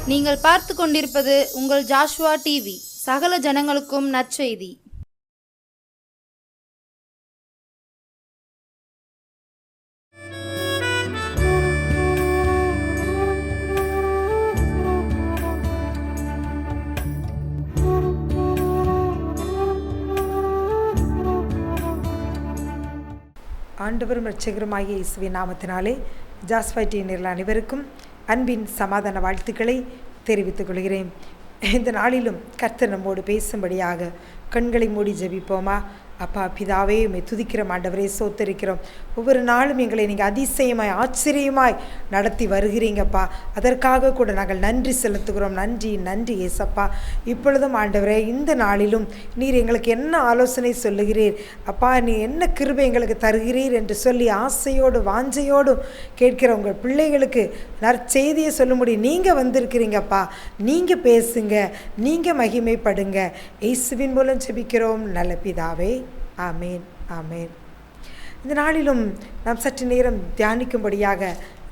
நீங்கள் பார்த்து கொண்டிருப்பது உங்கள் ஜாஷ்வா டிவி. சகல ஜனங்களுக்கும் நற்செய்தி. ஆண்டவரும் இரட்சகருமாகிய இயேசுவின் நாமத்தினாலே ஜாஷ்வா டிவி அனைவருக்கும் அன்பின் சமாதான வாழ்த்துக்களை தெரிவித்துக் கொள்கிறேன். இந்த நாளிலும் கர்த்தர் நம்மோடு பேசும்படியாக கண்களை மூடி ஜெபிப்போமா? அப்பா பிதாவே, உம்மை துதிக்கிறோம் ஆண்டவரே, சோத்தரிக்கிறோம். ஒவ்வொரு நாளும் எங்களை நீங்கள் அதிசயமாய் ஆச்சரியமாய் நடத்தி வருகிறீங்கப்பா. அதற்காக கூட நாங்கள் நன்றி செலுத்துகிறோம். நன்றி நன்றி ஏசப்பா. இப்பொழுதும் ஆண்டவரே, இந்த நாளிலும் நீர் எங்களுக்கு என்ன ஆலோசனை சொல்லுகிறீர் அப்பா, நீ என்ன கிருபை எங்களுக்கு தருகிறீர் என்று சொல்லி ஆசையோடு வாஞ்சையோடும் கேட்கிற உங்கள் பிள்ளைகளுக்கு நற்செய்தியை சொல்ல முடியும். நீங்கள் வந்திருக்கிறீங்கப்பா, நீங்கள் பேசுங்க, நீங்கள் மகிமைப்படுங்க. இயேசுவின் மூலம் ஜெபிக்கிறோம் நல்ல பிதாவே, ஆமேன் ஆமேன். இந்த நாளிலும் நாம் சற்று நேரம் தியானிக்கும்படியாக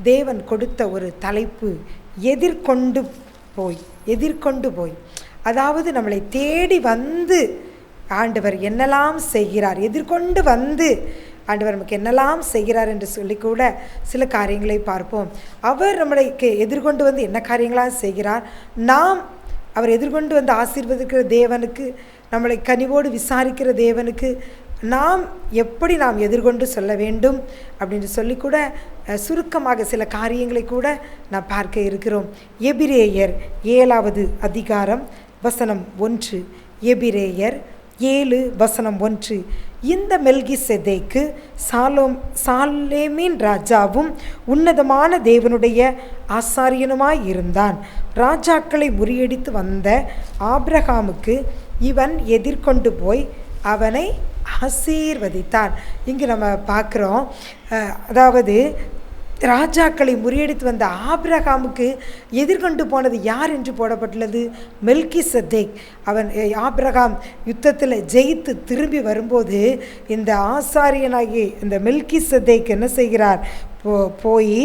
தேவன் கொடுத்த ஒரு தலைப்பு எதிர்கொண்டு போய். அதாவது நம்மளை தேடி வந்து ஆண்டவர் என்னெல்லாம் செய்கிறார், எதிர்கொண்டு வந்து ஆண்டவர் நமக்கு என்னெல்லாம் செய்கிறார் என்று சொல்லி கூட சில காரியங்களை பார்ப்போம். அவர் நம்மளுக்கு எதிர்கொண்டு வந்து என்ன காரியங்களாக செய்கிறார், நாம் அவர் எதிர்கொண்டு வந்து ஆசீர்வதிக்கிற தேவனுக்கு, நம்மளை கனிவோடு விசாரிக்கிற தேவனுக்கு நாம் எப்படி எதிர்கொண்டு சொல்ல வேண்டும் அப்படின்னு சொல்லி கூட சுருக்கமாக சில காரியங்களை கூட நாம் பார்க்க இருக்கிறோம். எபிரேயர் 7வது அதிகாரம் வசனம் 1. எபிரேயர் 7:1. இந்த மெல்கிசேதேக்கு சாலேமின் ராஜாவும் உன்னதமான தேவனுடைய ஆசாரியனுமாய் இருந்தான். ராஜாக்களை முறியடித்து வந்த ஆபிரகாமுக்கு இவன் எதிர்கொண்டு போய் அவனை ஆசீர்வதித்தான். இங்கு நம்ம பார்க்குறோம், அதாவது ராஜாக்களை முறியடித்து வந்த ஆபிரகாமுக்கு எதிர்கொண்டு போனது யார் என்று போடப்பட்டுள்ளது? மெல்கிசேதேக். அவன் ஆபிரகாம் யுத்தத்தில் ஜெயித்து திரும்பி வரும்போது இந்த ஆசாரியனாகி இந்த மெல்கிசேதேக் என்ன செய்கிறார், போய்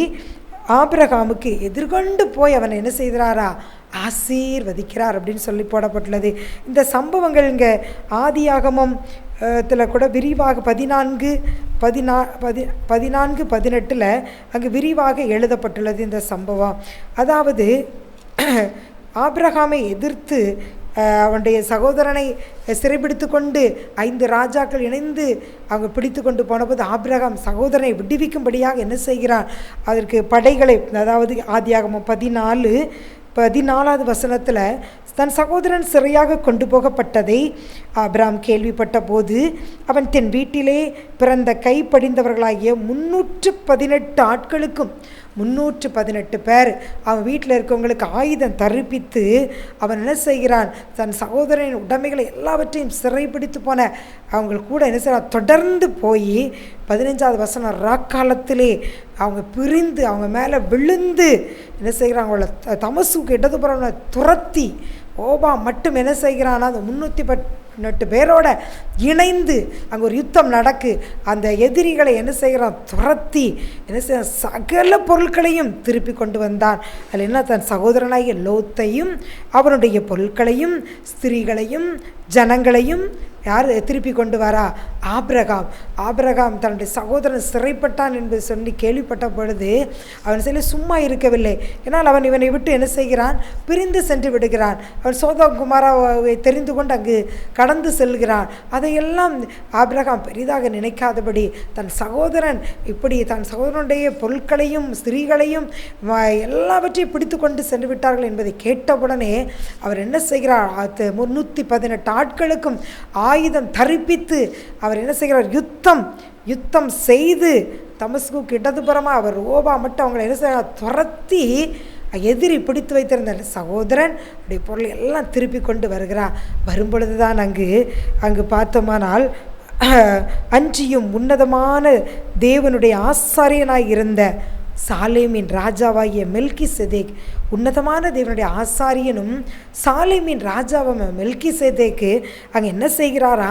ஆபிரகாமுக்கு எதிர்கொண்டு போய் அவன் என்ன செய்கிறாரா, ஆசீர்வதிக்கிறார் அப்படின்னு சொல்லி போடப்பட்டுள்ளது. இந்த சம்பவங்கள் இங்கே ஆதியாகமம் கூட விரிவாக 14:18 அங்கு விரிவாக எழுதப்பட்டுள்ளது இந்த சம்பவம். அதாவது ஆபிரகாமை எதிர்த்து அவனுடைய சகோதரனை சிறைப்பிடித்து கொண்டு 5 ராஜாக்கள் இணைந்து அவங்க பிடித்து கொண்டு போனபோது ஆபிரகாம் சகோதரனை விடுவிக்கும்படியாக என்ன செய்கிறான், அதற்கு படைகளை, அதாவது ஆதியாகமம் 14வது வசனத்தில் தன் சகோதரன் சிறையாக கொண்டு போகப்பட்டதை ஆபிரகாம் கேள்விப்பட்ட போது அவன் தன் வீட்டிலே பிறந்த கைப்படிந்தவர்களாகிய 318 ஆட்களுக்கும் 318 பேர் அவன் வீட்டில் இருக்கவங்களுக்கு ஆயுதம் தரிப்பித்து அவன் என்ன செய்கிறான், தன் சகோதரனின் உடைமைகளை எல்லாவற்றையும் சிறைப்பிடித்து போன அவங்க கூட என்ன செய்கிறான், தொடர்ந்து போய் 15வது வசனம், ராக்காலத்திலே அவங்க பிரிந்து அவங்க மேலே விழுந்து என்ன செய்கிறான், அவங்கள தமசுக்கு இடதுபுறம் துரத்தி ஓபா மட்டும் என்ன செய்கிறான்னா அந்த 318 பேரோட இணைந்து அங்கே ஒரு யுத்தம் நடக்கு. அந்த எதிரிகளை என்ன செய்கிறான், துரத்தி என்ன செய்ய சகல பொருட்களையும் திருப்பி கொண்டு வந்தான். அதில் என்ன, தன் சகோதரனாகிய லோத்தையும் அவனுடைய பொருட்களையும் ஸ்திரீகளையும் ஜனங்களையும் யார் திருப்பி கொண்டு வரா, ஆபிரகாம் தன்னுடைய சகோதரன் சிறைப்பட்டான் என்பது சொல்லி கேள்விப்பட்ட பொழுது அவன் சொல்லி சும்மா இருக்கவில்லை. ஏன்னால் அவன் இவனை விட்டு என்ன செய்கிறான், பிரிந்து சென்று விடுகிறான். அவன் சோதோம் குமாராவை தெரிந்து கொண்டு அங்கு கடந்து செல்கிறான். அதையெல்லாம் ஆபிரகாம் பெரிதாக நினைக்காதபடி தன் சகோதரன் இப்படி தன் சகோதரனுடைய பொருட்களையும் ஸ்திரீகளையும் எல்லாவற்றையும் பிடித்து கொண்டு சென்று விட்டார்கள் என்பதை கேட்டவுடனே அவர் என்ன செய்கிறார், 318 ஆட்களுக்கும் ஆயுதம் தரிப்பித்து அவர் என்ன செய்கிறார், யுத்தம் செய்து தமஸ்குக்கு இடதுபுறமாக அவர் ஓபா மட்டும் அவங்களை என்ன செய்கிறார், துரத்தி எதிரி பிடித்து வைத்திருந்த சகோதரன் அப்படி பொருள் எல்லாம் திருப்பி கொண்டு வரும்பொழுது தான் அங்கு பார்த்தோமானால் அன்றியும் உன்னதமான தேவனுடைய ஆசாரியனாய் இருந்த சாலேமின் ராஜாவாகிய மெல்கிசேதேக் உன்னதமான தேவனுடைய ஆசாரியனும் சாலேமின் ராஜாவும் மெல்கிசேதேக்கு அங்கே என்ன செய்கிறாரா,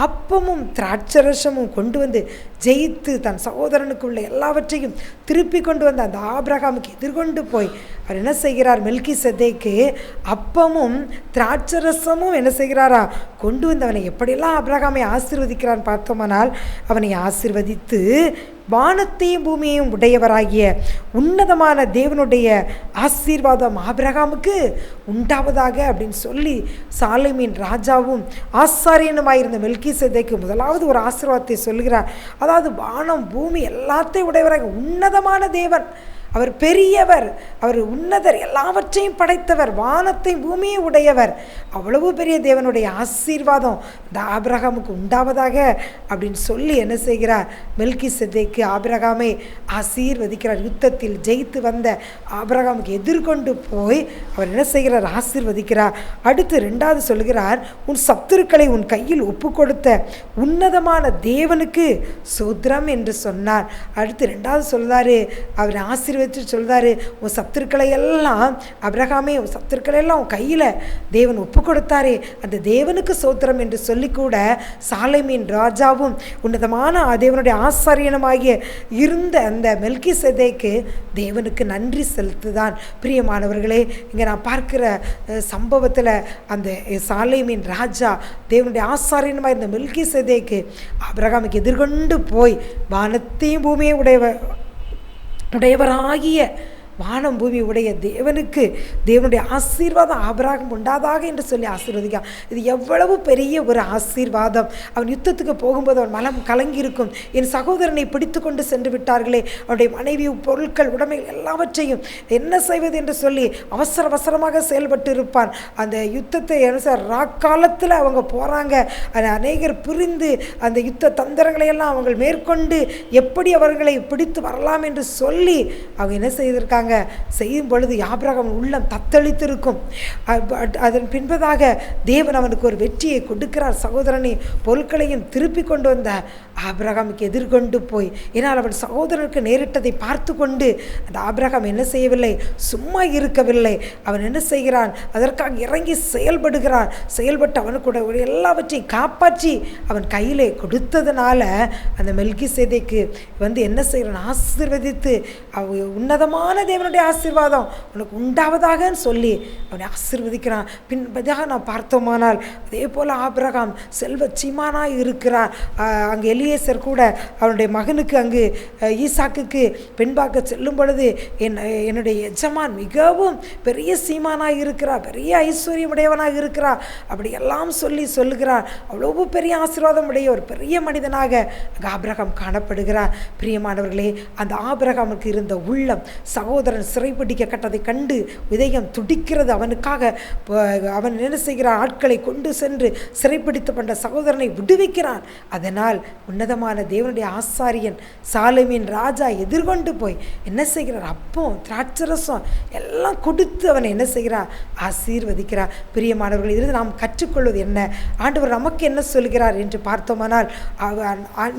அப்பமும் திராட்சரசமும் கொண்டு வந்து ஜெயித்து தன் சகோதரனுக்கு உள்ள எல்லாவற்றையும் திருப்பி கொண்டு வந்து அந்த ஆபிரகாமுக்கு எதிர்கொண்டு போய் அவர் என்ன செய்கிறார், மெல்கிசேதேக்கு அப்பமும் திராட்சரசமும் என்ன செய்கிறாரா கொண்டு வந்து அவனை எப்படியெல்லாம் ஆபிரகாமை ஆசீர்வதிக்கிறான் பார்த்தோமானால், அவனை ஆசீர்வதித்து வானத்தையும் பூமியையும் உடையவராகிய உன்னதமான தேவனுடைய ஆசீர்வாதம் ஆபிரகாமுக்கு உண்டாவதாக அப்படின்னு சொல்லி சாலேமின் ராஜாவும் ஆசாரியனுமாயிருந்த மெல்கிசேதேக்கு முதலாவது ஒரு ஆசீர்வாதத்தை சொல்கிறார். அதாவது வானம் பூமி எல்லாத்தையும் உடையவராக உன்னதமான தேவன், அவர் பெரியவர், அவர் உன்னதர், எல்லாவற்றையும் படைத்தவர், வானத்தை பூமியை உடையவர், அவ்வளவு பெரிய தேவனுடைய ஆசீர்வாதம் இந்த ஆபிரகாமுக்கு உண்டாவதாக அப்படின்னு சொல்லி என்ன செய்கிறார், மெல்கிசேதேக்கு ஆபிரகாமை ஆசீர்வதிக்கிறார். யுத்தத்தில் ஜெயித்து வந்த ஆபிரகாமுக்கு எதிர்கொண்டு போய் அவர் என்ன செய்கிறார், ஆசீர்வதிக்கிறார். அடுத்து ரெண்டாவது சொல்கிறார், உன் சத்துருக்களை உன் கையில் ஒப்பு கொடுத்த உன்னதமான தேவனுக்கு சோத்திரம் என்று சொன்னார். அடுத்து ரெண்டாவது சொல்றாரு, அவர் ஆசீர்வதித்து சொல்றாரு, உன் சத்துருக்களை எல்லாம் ஆபிரகாமே, உன் சத்துருக்களை எல்லாம் உன் கையில் தேவன் ஒப்பு கொடுத்தாரே, அந்த தேவனுக்கு சோத்திரம் என்று சொல்லி கூட சாலேமின் ராஜாவும் உன்னதமான தேவனுடைய ஆசாரியனுமாகிய இருந்த அந்த மெல்கிசேதேக்கு தேவனுக்கு நன்றி செலுத்துதான். பிரியமானவர்களே, இங்கே நான் பார்க்கிற சம்பவத்தில் அந்த சாலேமின் ராஜா தேவனுடைய ஆசாரியனுமாய் இருந்த மெல்கிசேதேக்கு ஆபிரகாமுக்கு எதிர்கொண்டு போய் வானத்தையும் பூமியை உடையவராகிய வானம் பூமி உடைய தேவனுக்கு தேவனுடைய ஆசீர்வாதம் ஆபிரகாம் உண்டாதாக என்று சொல்லி ஆசீர்வதிக்கான். இது எவ்வளவு பெரிய ஒரு ஆசீர்வாதம். அவன் யுத்தத்துக்கு போகும்போது அவன் மனம் கலங்கியிருக்கும், என் சகோதரனை பிடித்து கொண்டு சென்று விட்டார்களே, அவனுடைய மனைவி, பொருட்கள், உடைமைகள் எல்லாவற்றையும் என்ன செய்வது என்று சொல்லி அவசரமாக செயல்பட்டு இருப்பான். அந்த யுத்தத்தை ராக்காலத்தில் அவங்க போகிறாங்க, அநேகர் புரிந்து அந்த யுத்த தந்திரங்களை எல்லாம் அவங்க மேற்கொண்டு எப்படி அவர்களை பிடித்து வரலாம் என்று சொல்லி அவங்க என்ன செய்திருக்காங்க, செய்யும் பொழுது ஆபிரகாம் உள்ளம் தத்தளித்திருக்கும். அதன் பின்பதாக தேவன் அவனுக்கு ஒரு வெற்றியை கொடுக்கிறார். சகோதரனை பொருட்களையும் திருப்பி கொண்டு வந்த ஆபிரகாமுக்கு எதிர்கொண்டு போய், ஏன்னால் அவன் சகோதரனுக்கு நேரிட்டதை பார்த்து கொண்டு அந்த ஆபிரகாம் என்ன செய்யவில்லை, சும்மா இருக்கவில்லை. அவன் என்ன செய்கிறான், அதற்காக இறங்கி செயல்படுகிறான். செயல்பட்டு அவனுக்கு எல்லாவற்றையும் காப்பாற்றி அவன் கையிலே கொடுத்ததுனால அந்த மெல்கிசேதேக்கு வந்து என்ன செய்கிறான், ஆசீர்வதித்து உன்னதமான தேவனுடைய ஆசீர்வாதம் உனக்கு உண்டாவதாக சொல்லி அவனை ஆசீர்வதிக்கிறான். பின்பதாக நான் பார்த்தோமானால் அதே போல் ஆபிரகாம் செல்வ சீமானாய் இருக்கிறார். அங்கே எலியேசர் கூட அவனுடைய மகனுக்கு அங்கு ஈசாக்குக்கு பெண் பார்க்க செல்லும் பொழுது என்னுடைய எஜமான் மிகவும் பெரிய சீமானாய் இருக்கிறார், பெரிய ஐஸ்வர்யமுடையவனாக இருக்கிறார், அப்படியெல்லாம் சொல்லி சொல்லுகிறார். அவ்வளவு பெரிய ஆசீர்வாதம் உடைய ஒரு பெரிய மனிதனாக ஆபிரகாம் காணப்படுகிறார். பிரியமானவர்களே, அந்த ஆபிரகாமுக்கு இருந்த உள்ளம் சகோதரன் சிறைப்பிடிக்கப்பட்டதை கண்டு இதயம் துடிக்கிறது. அவனுக்காக அவன் என்ன செய்கிறான், ஆட்களை கொண்டு சென்று சிறைப்பிடித்து கொண்ட சகோதரனை விடுவிக்கிறான். அதனால் உன்னதமான தேவனுடைய ஆசாரியன் சாலேமின் ராஜா எதிர்கொண்டு போய் என்ன செய்கிறார், அப்போ திராட்சரசம் எல்லாம் கொடுத்து அவனை என்ன செய்கிறார், ஆசீர்வதிக்கிறார். பிரியமானவர்கள், இதிலிருந்து நாம் கற்றுக்கொள்வது என்ன, ஆண்டவர் நமக்கு என்ன சொல்கிறார் என்று பார்த்தோமானால்,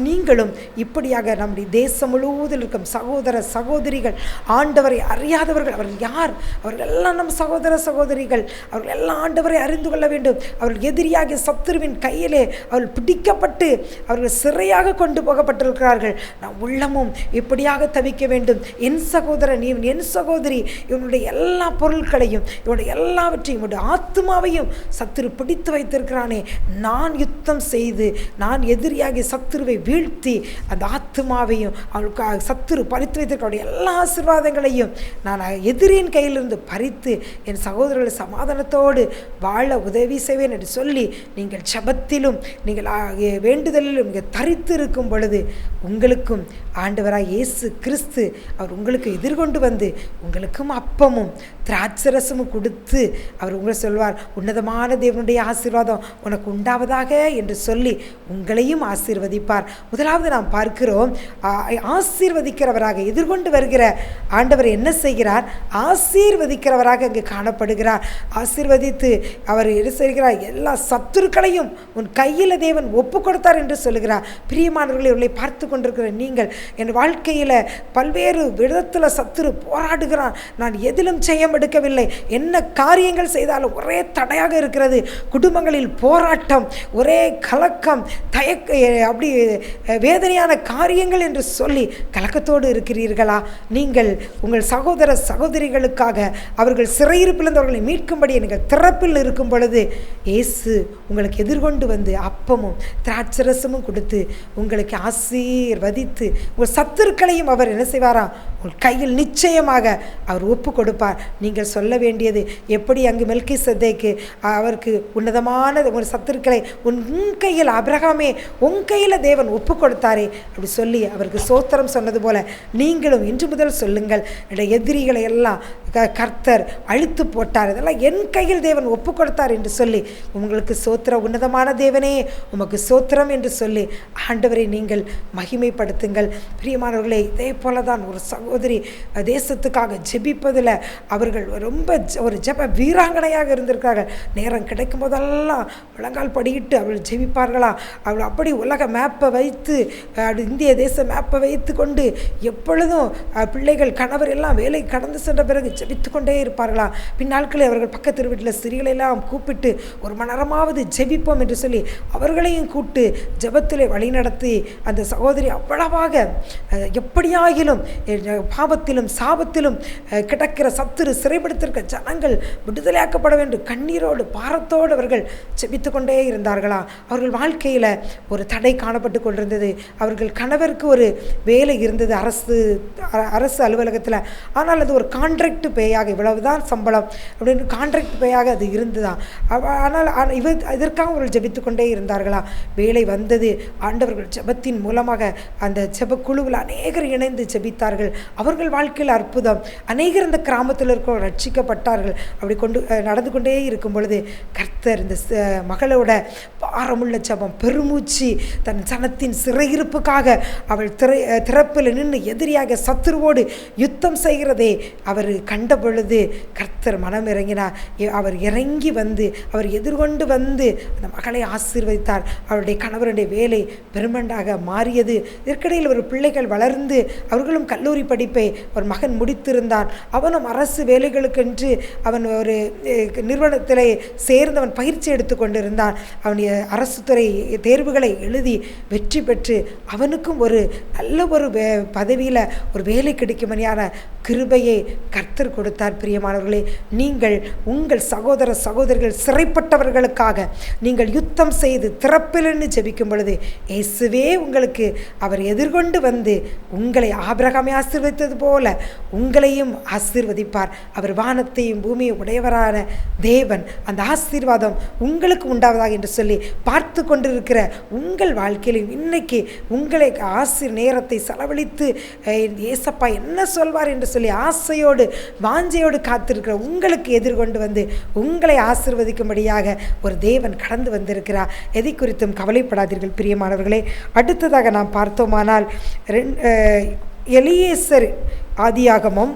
நீங்களும் இப்படியாக நம்முடைய தேசம் முழுவதில் இருக்கும் சகோதர சகோதரிகள், ஆண்டவரை அறியாதவர்கள், அவர்கள் யார், அவர்கள் எல்லாம் நம் சகோதர சகோதரிகள், அவர்கள் எல்லாம் ஆண்டவரை அறிந்து கொள்ள வேண்டும். அவர்கள் எதிரியாகிய சத்துருவின் கையிலே அவர்கள் பிடிக்கப்பட்டு அவர்கள் சிறையாக கொண்டு போகப்பட்டிருக்கிறார்கள். நாம் உள்ளமும் இப்படியாக தவிக்க வேண்டும். என் சகோதரன், இவன் என் சகோதரி, இவனுடைய எல்லா பொருட்களையும், இவனுடைய எல்லாவற்றையும், இவனுடைய ஆத்மாவையும் சத்துரு பிடித்து வைத்திருக்கிறானே, நான் யுத்தம் செய்து நான் எதிரியாகிய சத்துருவை வீழ்த்தி அந்த ஆத்மாவையும் அவளுக்கு சத்துரு பறித்து வைத்திருக்கிற எல்லா ஆசீர்வாதங்களையும் நான் எதிரியின் கையிலிருந்து பறித்து என் சகோதரர்களை சமாதானத்தோடு வாழ உதவி செய்வேன் என்று சொல்லி நீங்கள் ஜெபத்திலும் நீங்கள் வேண்டுதலிலும் நீங்கள் தரித்து இருக்கும் பொழுது உங்களுக்கும் ஆண்டவராய் இயேசு கிறிஸ்து அவர் உங்களுக்கு எதிர்கொண்டு வந்து உங்களுக்கும் அப்பமும் திராட்சரசமும் கொடுத்து அவர் உங்களை சொல்வார், உன்னதமான தேவனுடைய ஆசீர்வாதம் உனக்கு உண்டாவதாக என்று சொல்லி உங்களையும் ஆசீர்வதிப்பார். முதலாவது நாம் பார்க்கிறோம், ஆசீர்வதிக்கிறவராக எதிர்கொண்டு வருகிற ஆண்டவர் என்ன செய்கிறார்? ஆசீர்வதிக்கிறவராக அங்கு காணப்படுகிறார். ஆசீர்வதித்து அவர் என்ன செய்கிறார்? எல்லா சத்துருக்களையும் உன் கையில் தேவன் ஒப்பு கொடுத்தார் என்று சொல்லுகிறார். பிரியமானவர்களை, இவர்களை பார்த்து கொண்டிருக்கிற நீங்கள், என் வாழ்க்கையில் பல்வேறு விதத்தில் சத்துரு போராடுகிறான், நான் எதிலும் ஜெயம் எடுக்கவில்லை, என்ன காரியங்கள் செய்தாலும் ஒரே தடையாக இருக்கிறது, குடும்பங்களில் போராட்டம், ஒரே கலக்கம், அப்படி வேதனையான காரியங்கள் என்று சொல்லி கலக்கத்தோடு இருக்கிறீர்களா? நீங்கள் உங்கள் சகோதர சகோதரிகளுக்காக அவர்கள் சிறையிருப்பிலிருந்தவர்களை மீட்கும்படி நீங்கள் திறப்பில் இருக்கும் பொழுது இயேசு உங்களுக்கு எதிர்கொண்டு வந்து அப்பமும் திராட்சரசமும் கொடுத்து உங்களுக்கு ஆசீர்வதித்து உங்கள் சத்துருக்களையும் அவர் என்ன செய்வாராம்? உங்கள் கையில் நிச்சயமாக அவர் ஒப்பு கொடுப்பார். நீங்கள் சொல்ல வேண்டியது எப்படி அங்கு மெல்கிசேதேக்கு அவருக்கு உன்னதமான ஒரு சத்துருக்களை உன் கையில், ஆபிரகாமே உன் கையில் தேவன் ஒப்பு கொடுத்தாரே அப்படி சொல்லி அவருக்கு சோத்திரம் சொன்னது போல நீங்களும் இன்று முதல் சொல்லுங்கள், என்னுடைய எதிரிகளை எல்லாம் கர்த்தர் அழித்து போட்டார், இதெல்லாம் என் கையில் தேவன் ஒப்பு கொடுத்தார் என்று சொல்லி உங்களுக்கு சோத்திரம், உன்னதமான தேவனே உமக்கு சோத்திரம் என்று சொல்லி ஆண்டவரை நீங்கள் மகிமைப்படுத்துங்கள். பிரியமானவர்களே, இதே போல தான் ஒரு சகோதரி தேசத்துக்காக ஜெபிப்பதில் அவர்கள் ரொம்ப ஒரு ஜெப வீராங்கனையாக இருந்திருக்கிறார்கள். நேரம் கிடைக்கும் போதெல்லாம் முழங்கால் படியிட்டு அவள் ஜெபிப்பார்களா. அவள் அப்படி உலக மேப்பை வைத்து, இந்திய தேச மேப்பை வைத்து கொண்டு எப்பொழுதும் பிள்ளைகள் கணவர் எல்லாம் வேலை கடந்து சென்ற பிறகு ஜெபித்து கொண்டே இருப்பார்களா. பின்னாட்களில் அவர்கள் பக்கத்து வீட்டில் ஸ்திரீகளெல்லாம் கூப்பிட்டு ஒரு மணி நேரமாவது ஜெபிப்போம் என்று சொல்லி அவர்களையும் கூட்டு ஜெபத்திலே வழிநடத்தி அந்த சகோதரி அவ்வளவாக எப்படியாகிலும் பாவத்திலும் சாபத்திலும் கிடக்கிற சத்துரு சிறைப்படுத்திருக்க ஜனங்கள் விடுதலையாக்கப்பட வேண்டும் கண்ணீரோடு பாரத்தோடு அவர்கள் ஜெபித்து கொண்டே இருந்தார்களா. அவர்கள் வாழ்க்கையில் ஒரு தடை காணப்பட்டு கொண்டிருந்தது. அவர்கள் கணவருக்கு ஒரு வேலை இருந்தது அரசு அலுவலகத்தில். ஆனால் அது ஒரு கான்ட்ராக்ட் பேயாக, இவ்வளவுதான் சம்பளம் அப்படின்னு கான்ட்ராக்ட் பேயாக அது இருந்துதான். ஆனால் இதற்காக அவர்கள் ஜெபித்து கொண்டே இருந்தார்களா. வேலை வந்தது. ஆண்டவர்கள் ஜெபத்தின் மூலமாக அந்த ஜெப குழுவில் அநேகர் இணைந்து ஜெபித்தார்கள். அவர்கள் வாழ்க்கையில் அற்புதம். அநேகர் இந்த கிராமத்தில் இருக்க ரட்சிக்கப்பட்டார்கள். அப்படி நடந்து கொண்டே இருக்கும் பொழுது கர்த்தர் இந்த மகளோட பாரமுள்ள ஜெபம், பெருமூச்சு, தன் ஜனத்தின் சிறையிருப்புக்காக அவள் திறப்பில் நின்று எதிரியாக சத்துருவோடு யுத்தம் செய்கிறதே அவர் கண்ட பொழுது கர்த்தர் மனம் இறங்கினார். அவர் இறங்கி வந்து அவர் எதிர்கொண்டு வந்து அந்த மகளை ஆசீர்வதித்தார். அவருடைய கணவருடைய வேலை பெருமண்டாக மாறியது. இதற்கிடையில் ஒரு பிள்ளைகள் வளர்ந்து அவர்களும் கல்லூரி படிப்பை ஒரு மகன் முடித்திருந்தான். அவனும் அரசு வேலைகளுக்கென்று அவன் ஒரு நிறுவனத்தில் சேர்ந்தவன் பயிற்சி எடுத்து கொண்டிருந்தான். அவனுடைய அரசு துறை தேர்வுகளை எழுதி வெற்றி பெற்று அவனுக்கும் ஒரு நல்ல ஒரு பதவியில் ஒரு வேலை கிடைக்கும்படியான கிருபையை கர்த்தர் கொடுத்தார். பிரியமானவர்களே, நீங்கள் உங்கள் சகோதர சகோதரிகள் சிறைப்பட்டவர்களுக்காக நீங்கள் யுத்தம் செய்து திறப்பிலிருந்து ஜெபிக்கும் பொழுது இயேசுவே உங்களுக்கு அவர் எதிர்கொண்டு வந்து உங்களை ஆபிரகாமை ஆசீர்வதித்தது போல உங்களையும் ஆசீர்வதிப்பார். அவர் வானத்தையும் பூமியும் உடையவரான தேவன். அந்த ஆசீர்வாதம் உங்களுக்கு உண்டாவதாக என்று சொல்லி பார்த்து கொண்டிருக்கிற உங்கள் வாழ்க்கையிலும் இன்னைக்கு உங்களை நேரத்தை செலவழித்து ஏசப்பா என்ன சொல்வார் என்று சொல்லி ஆசையோடு வாஞ்சையோடு காத்திருக்கிற உங்களுக்கு எதிர்கொண்டு வந்து உங்களை ஆசீர்வதிக்கும்படியாக ஒரு தேவன் கடந்து வந்திருக்கிறார். எதை குறித்தும் கவலைப்படாதீர்கள் பிரியமானவர்களே. அடுத்ததாக நாம் பார்த்தோமானால் எலியேசர் ஆதியாகமம்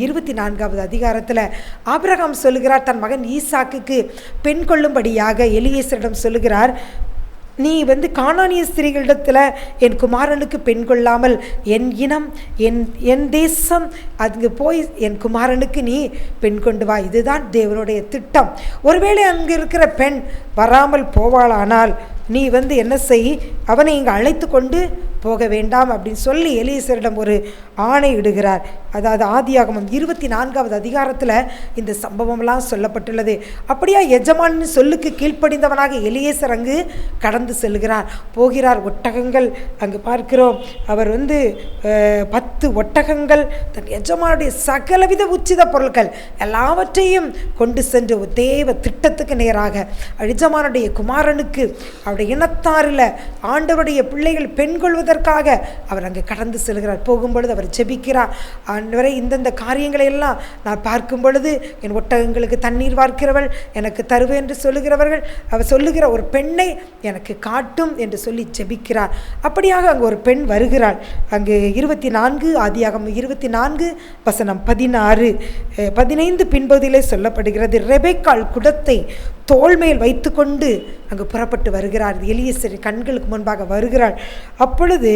24வது அதிகாரத்தில் ஆபிரகாம் சொல்லுகிறார், தன் மகன் ஈசாக்குக்கு பெண் கொள்ளும்படியாக எலியேசரிடம் சொல்லுகிறார், நீ கானானிய ஸ்திரீகளிடத்தில் என் குமாரனுக்கு பெண் கொள்ளாமல் என் இனம் என் தேசம் அங்கு போய் என் குமாரனுக்கு நீ பெண் கொண்டு வா. இதுதான் தேவனுடைய திட்டம். ஒருவேளை அங்கு இருக்கிற பெண் வராமல் போவாளானால் நீ என்ன செய், அவனை இங்கு அழைத்து கொண்டு போக வேண்டாம் அப்படின்னு சொல்லி எலியேசரிடம் ஒரு ஆணை இடுகிறார். அதாவது ஆதியாகமம் 24வது அதிகாரத்தில் இந்த சம்பவம்லாம் சொல்லப்பட்டுள்ளது. அப்படியா எஜமான் சொல்லுக்கு கீழ்ப்படிந்தவனாக எலியேசர் அங்கு கடந்து செல்கிறார், போகிறார். ஒட்டகங்கள் அங்கு பார்க்கிறோம். அவர் 10 ஒட்டகங்கள், தன் எஜமானுடைய சகலவித உச்சித பொருட்கள் எல்லாவற்றையும் கொண்டு சென்று தேவ திட்டத்துக்கு நேராக எஜமானுடைய குமாரனுக்கு அவருடைய இனத்தாரில் ஆண்டவருடைய பிள்ளைகள் பெண் கொள்வதற்காக அவர் அங்கு கடந்து செல்கிறார். போகும்பொழுது அவர் அவர் ஜெபிக்கிறார். ஆண்டவரே, இந்தந்த காரியங்களை எல்லாம் நான் பார்க்கும் பொழுது என் ஒட்டகங்களுக்கு தண்ணீர் வார்க்கிறவள் எனக்கு தருவேன் என்று சொல்லுகிறவர்கள் அவர் சொல்லுகிற ஒரு பெண்ணை எனக்கு காட்டும் என்று சொல்லி ஜெபிக்கிறார். அப்படியாக அங்கு ஒரு பெண் வருகிறாள். அங்கு 24 ஆதியாகமம் 24 வசனம் 16 15 பின்பகுதியிலே சொல்லப்படுகிறது. ரெபெக்காள் குடத்தை தோள்மேல் வைத்து கொண்டு அங்கு புறப்பட்டு வருகிறார். எலியேசரின் கண்களுக்கு முன்பாக வருகிறாள். அப்பொழுது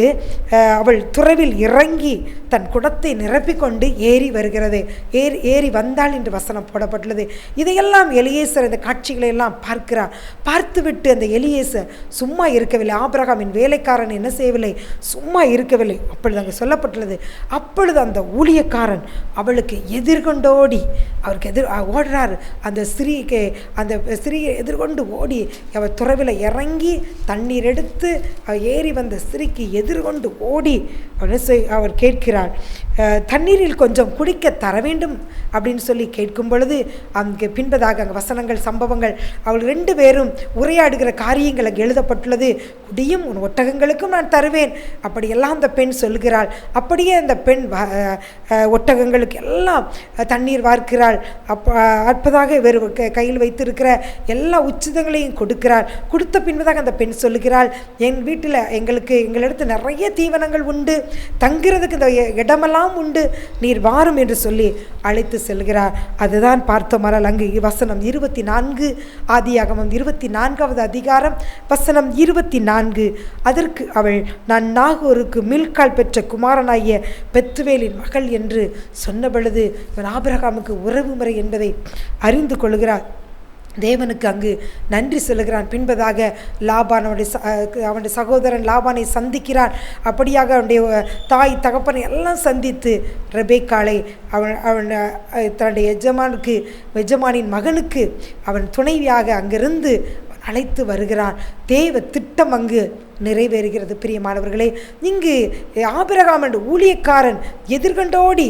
அவள் துறவில் இறங்கி தன் குடத்தை நிரப்பிக்கொண்டு ஏறி வருகிறது. ஏறி வந்தாள் என்று வசனம் போடப்பட்டுள்ளது. இதையெல்லாம் எலியேசர் இந்த காட்சிகளை எல்லாம் பார்க்கிறார். பார்த்துவிட்டு அந்த எலியேசர் சும்மா இருக்கவில்லை. ஆபிரகாமின் வேலைக்காரன் என்ன செய்யவில்லை, சும்மா இருக்கவில்லை. அப்பொழுது அங்கே சொல்லப்பட்டுள்ளது, அப்பொழுது அந்த ஊழியக்காரன் அவளுக்கு எதிர்கொண்டோடி அவருக்கு ஓடுறார். அந்த ஸ்திரீயை எதிர்கொண்டு ஓடி அவர் துறவில் இறங்கி தண்ணீர் எடுத்து ஏறி வந்த ஸ்திரீக்கு எதிர்கொண்டு ஓடி அவர் கேட்கிறாள், தண்ணீரில் கொஞ்சம் குடிக்க தர வேண்டும் அப்படின்னு சொல்லி கேட்கும் பொழுது அங்கே பின்பதாக அங்கே வசனங்கள் சம்பவங்கள் அவள் 2 பேரும் உரையாடுகிற காரியங்கள் அங்கே எழுதப்பட்டுள்ளது. குடியும் உன் ஒட்டகங்களுக்கும் நான் தருவேன் அப்படியெல்லாம் அந்த பெண் சொல்கிறாள். அப்படியே அந்த பெண் ஒட்டகங்களுக்கு எல்லாம் தண்ணீர் வார்க்கிறாள். அற்பதாக வேறு கையில் வைத்திருக்கிற எல்லா உச்சிதங்களையும் கொடுக்கிறாள். கொடுத்த பின்பதாக அந்த பெண் சொல்லுகிறாள், என் வீட்டில் எங்களிடத்து நிறைய தீவனங்கள் உண்டு, தங்குறதுக்கு இந்த இடமெல்லாம் உண்டு, நீர் வாரும் என்று சொல்லி அழைத்து செல்கிறார். அதுதான் பார்த்தோமானால் அங்கு வசனம் 24 ஆதியாகமம் 24வது அதிகாரம் வசனம் 24 அதற்கு அவள், நான் நாகோருக்கு மில்கால் பெற்ற குமாரனாகிய பெத்துவேலின் மகள் என்று சொன்ன பொழுது இவன் ஆபிரகாமுக்கு உறவு முறை என்பதை அறிந்து கொள்கிறார். தேவனுக்கு அங்கு நன்றி சொல்லுகிறான். பின்பதாக லாபான் அவனுடைய சகோதரன் லாபானை சந்திக்கிறான். அப்படியாக அவனுடைய தாய் தகப்பனை எல்லாம் சந்தித்து ரெபெக்காளை அவன் தன்னுடைய எஜமானின் மகனுக்கு அவன் துணைவியாக அங்கிருந்து அழைத்து வருகிறான். தேவ திட்டம் அங்கு நிறைவேறுகிறது. பிரியமானவர்களே, இங்கு ஆபிரகாம் என்ற ஊழியக்காரன் எதிர்கொண்டோடி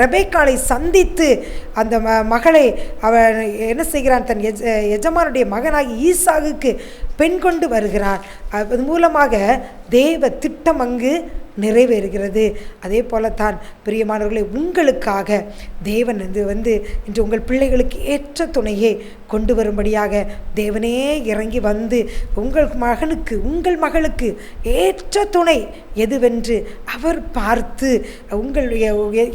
ரெபெக்காளை சந்தித்து அந்த மகளை அவன் என்ன செய்கிறான், தன் எஜமானுடைய மகனாகி ஈசாகுக்கு பெண் கொண்டு வருகிறான். அது மூலமாக தேவ திட்டம் அங்கு நிறைவேறுகிறது. அதே போலத்தான் பிரியமானவர்களை, உங்களுக்காக தேவன் வந்து இன்று உங்கள் பிள்ளைகளுக்கு ஏற்ற துணையை கொண்டு வரும்படியாக தேவனே இறங்கி வந்து உங்கள் மகனுக்கு உங்கள் மகளுக்கு ஏற்ற துணை எதுவென்று அவர் பார்த்து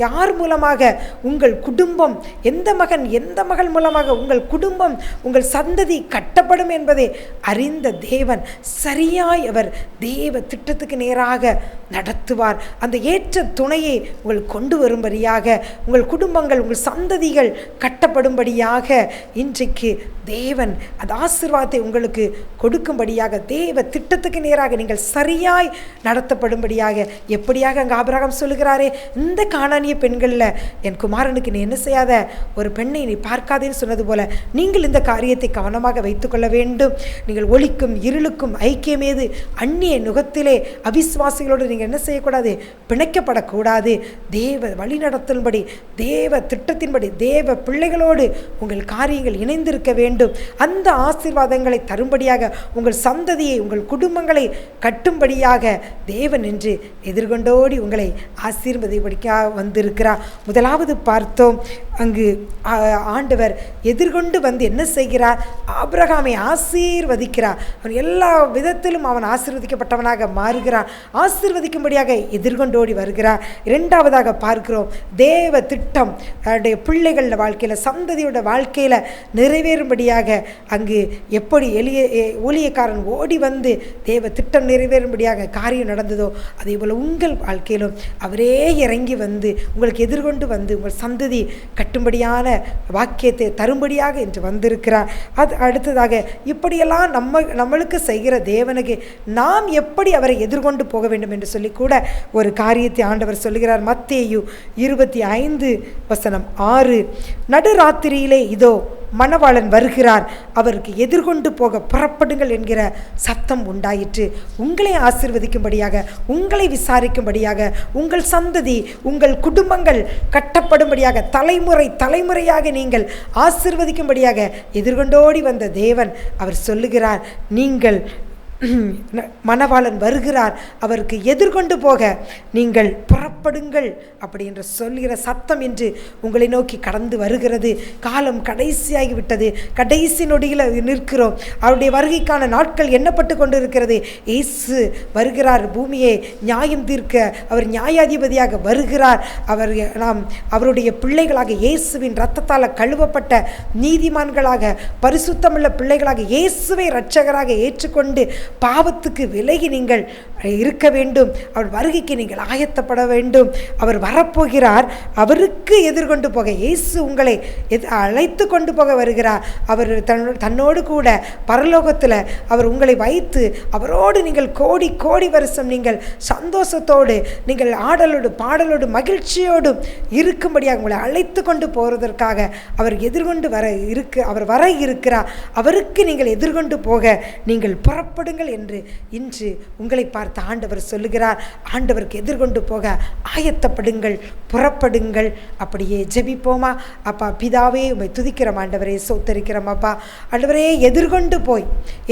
யார் மூலமாக உங்கள் குடும்பம், எந்த மகன் எந்த மகள் மூலமாக உங்கள் குடும்பம் உங்கள் சந்ததி கட்டப்படும் என்பதை அறிந்த தேவன் சரியாய் அவர் தேவ திட்டத்துக்கு நேராக நடத்துவார். அந்த ஏற்ற துணையை உங்கள் கொண்டு வரும்படியாக உங்கள் குடும்பங்கள் உங்கள் சந்ததிகள் கட்டப்படும்படியாக இன்றைக்கு தேவன் அந்த ஆசீர்வாதத்தை உங்களுக்கு கொடுக்கும்படியாக தேவ திட்டத்துக்கு நேராக நீங்கள் சரியாய் நடத்தப்படும்படியாக எப்படியாக அங்கே ஆபிரகாம் சொல்லுகிறாரே, இந்த கானானிய பெண்களில் என் குமாரனுக்கு நீ என்ன செய்யாத, ஒரு பெண்ணை நீ பார்க்காதேன்னு சொன்னது போல நீங்கள் இந்த காரியத்தை கவனமாக வைத்துக்கொள்ள வேண்டும். நீங்கள் ஒளிக்கும் இருளுக்கும் ஐக்கியமேது அந்நிய நுகத்திலே அவிசுவாசிகளோடு நீங்கள் என்ன செய்யக்கூடாது, பிணைக்கப்படக்கூடாது. தேவ வழிநடத்தலின்படி தேவ திட்டத்தின்படி தேவ பிள்ளைகளோடு உங்கள் காரியங்கள் இணைந்திருக்க வேண்டும். அந்த ஆசீர்வாதங்களை தரும்படியாக உங்கள் சந்ததியை உங்கள் குடும்பங்களை கட்டும்படியாக தேவன் என்று எதிர்கொண்டோடி உங்களை ஆசீர்வதிப்படிக்க வந்திருக்கிறார். முதலாவது பார்த்தோம், அங்கு ஆண்டவர் எதிர்கொண்டு வந்து என்ன செய்கிறார், ஆபிரகாமை ஆசீர்வதிக்கிறார். அவன் எல்லா விதத்திலும் அவன் ஆசீர்வதிக்கப்பட்டவனாக மாறுகிறான். ஆசீர்வதிக்கும்படியாக எதிர்கொண்டோடி வருகிறார். இரண்டாவதாக பார்க்கிறோம், தேவ திட்டம் அவருடைய பிள்ளைகள வாழ்க்கையில் சந்ததியோட வாழ்க்கையில் நிறைவேறும்படியாக அங்கு எப்படி ஊழியக்காரன் ஓடி வந்து தேவ திட்டம் நிறைவேறும்படியாக காரியம் நடந்ததோ அதே போல் உங்கள் வாழ்க்கையிலும் அவரே இறங்கி வந்து உங்களுக்கு எதிர்கொண்டு வந்து உங்கள் சந்ததி கட்டும்படியான வாக்கியத்தை தரும்படியாக என்று வந்திருக்கிறார். அது அடுத்ததாக இப்படியெல்லாம் நம்மளுக்கு செய்கிற தேவனுக்கு நாம் எப்படி அவரை எதிர்கொண்டு போக வேண்டும் என்று சொல்லி கூட ஒரு காரியத்தை ஆண்டவர் சொல்லுகிறார். மத்தேயு 25 வசனம் 6 நடுராத்திரியிலே இதோ மணவாளன் வருகிறார், அவருக்கு எதிர்கொண்டு போக புறப்படுங்கள் என்கிற சத்தம் உண்டாயிற்று. உங்களை ஆசீர்வதிக்கும்படியாக உங்களை விசாரிக்கும்படியாக உங்கள் சந்ததி உங்கள் குடும்பங்கள் கட்டப்படும்படியாக தலைமுறையாக நீங்கள் ஆசீர்வதிக்கும்படியாக எதிர்கொண்டோடி வந்த தேவன் அவர் சொல்லுகிறார், நீங்கள் மணவாளன் வருகிறார், அவருக்கு எதிர்கொண்டு போக நீங்கள் புறப்படுங்கள் அப்படி என்று சொல்கிற சத்தம் என்று உங்களை நோக்கி கடந்து வருகிறது. காலம் கடைசியாகிவிட்டது, கடைசி நொடியில் நிற்கிறோம். அவருடைய வருகைக்கான நாட்கள் எண்ணப்பட்டு கொண்டு இருக்கிறது. இயேசு வருகிறார், பூமியை நியாயம் தீர்க்க அவர் நியாயாதிபதியாக வருகிறார். நாம் அவருடைய பிள்ளைகளாக, இயேசுவின் இரத்தத்தால் கழுவப்பட்ட நீதிமான்களாக, பரிசுத்தமுள்ள பிள்ளைகளாக, இயேசுவை இரட்சகராக ஏற்றுக்கொண்டு பாவத்துக்கு விலகி நீங்கள் இருக்க வேண்டும். அவர் வருகைக்கு நீங்கள் ஆயத்தப்பட வேண்டும். அவர் வரப்போகிறார், அவருக்கு எதிர்கொண்டு போக இயேசு உங்களை அழைத்து கொண்டு போக வருகிறார். அவர் தன்னோடு கூட பரலோகத்தில் அவர் உங்களை வைத்து அவரோடு நீங்கள் கோடி கோடி வருஷம் நீங்கள் சந்தோஷத்தோடு, நீங்கள் ஆடலோடு பாடலோடு மகிழ்ச்சியோடும் இருக்கும்படியாக உங்களை அழைத்து கொண்டு போவதற்காக அவர் எதிர்கொண்டு அவர் வர இருக்கிறார். அவருக்கு நீங்கள் எதிர்கொண்டு போக நீங்கள் புறப்படுங்கள் என்று இன்று உங்களை பார்த்து ஆண்டவர் சொல்லுகிறார். ஆண்டவருக்கு எதிர்கொண்டு போக ஆயத்தப்படுங்கள், புறப்படுங்கள். அப்படியே ஜெபிப்போமா? அப்பா பிதாவே, உம்மை துதிக்கிறோம் ஆண்டவரே, சோத்தரிக்கிறோம் அப்பா. ஆண்டவரே,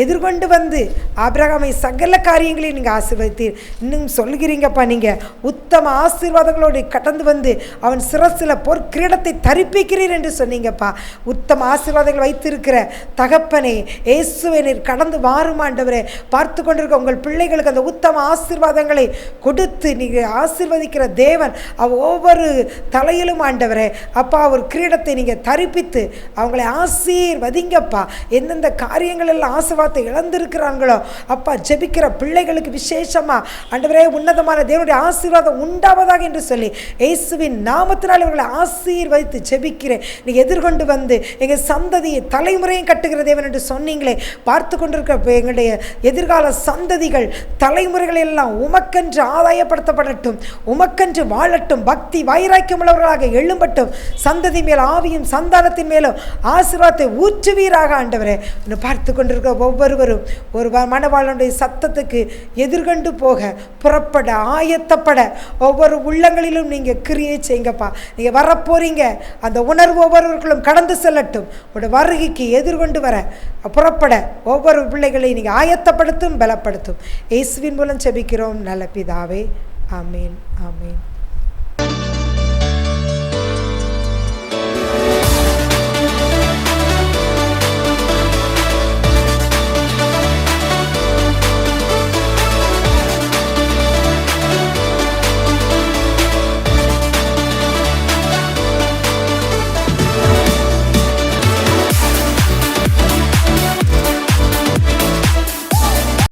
எதிர்கொண்டு வந்து ஆபிரகாமை சகல காரியங்களையும் நீங்கள் ஆசீர்வதித்தீர். இன்னும் சொல்கிறீங்கப்பா, நீங்கள் உத்தம ஆசீர்வாதங்களோடு கடந்து வந்து அவன் சிரசில் பொற்கிரீடத்தை தரிப்பிக்கிறீர் என்று சொன்னீங்கப்பா. உத்தம ஆசீர்வாதங்கள் வைத்திருக்கிற தகப்பனே, இயேசுவை நீர் கடந்து வாரும் ஆண்டவரே. பார்த்து கொண்டிருக்க உங்கள் பிள்ளைகளுக்கு அந்த உத்தம ஆசீர்வாதங்களை கொடுத்து நீங்கள் ஆசீர்வதிக்கிற தேவன். ஒவ்வொரு தலையிலும் ஆண்டவரே அப்பா ஒரு கிரீடத்தை நீங்கள் தரிப்பித்து அவங்களை ஆசீர்வதிங்கப்பா. எந்தெந்த காரியங்கள் எல்லாம் ஆசீர்வாதத்தை இழந்திருக்கிறாங்களோ அப்பா, ஜெபிக்கிற பிள்ளைகளுக்கு விசேஷமாக ஆண்டவரே உன்னதமான தேவனுடைய ஆசீர்வாதம் உண்டாவதாக என்று சொல்லி இயேசுவின் நாமத்தினால் இவர்களை ஆசீர்வதித்து ஜெபிக்கிறேன். நீங்கள் எதிர்கொண்டு வந்து எங்கள் சந்ததியை தலைமுறையும் கட்டுகிற தேவன் என்று சொன்னீங்களே. பார்த்து கொண்டிருக்க எங்களுடைய எதிர்கால சந்ததிகள் தலைமுறைகள் எல்லாம் உமக்கென்று ஆதாயப்படுத்தப்படட்டும், உமக்கென்று வாழட்டும், பக்தி வைராக்கியம் உள்ளவர்களாக எழும்பட்டும். சந்ததி மேல் ஆவியும் சந்தானத்தின் மேலும் ஆசீர்வாதத்தை ஊற்றுவீராக ஆண்டவரே. பார்த்து கொண்டிருக்க ஒவ்வொருவரும் ஒரு மணவாளனுடைய சத்தத்துக்கு எதிர்கொண்டு போக புறப்பட ஆயத்தப்பட ஒவ்வொரு உள்ளங்களிலும் நீங்கள் கிரியை செய்யுங்கப்பா. நீங்கள் வரப்போறீங்க, அந்த உணர்வு ஒவ்வொருவர்களும் கடந்து செல்லட்டும். உடைய வருகைக்கு எதிர்கொண்டு வர புறப்பட ஒவ்வொரு பிள்ளைகளையும் நீங்கள் ஆயத்தப்படுத்தும், பலப்படுத்தும். இயேசுவின் மூலம் ஜெபிக்கிறோம் நல்ல பிதாவே. ஆமேன், ஆமேன்.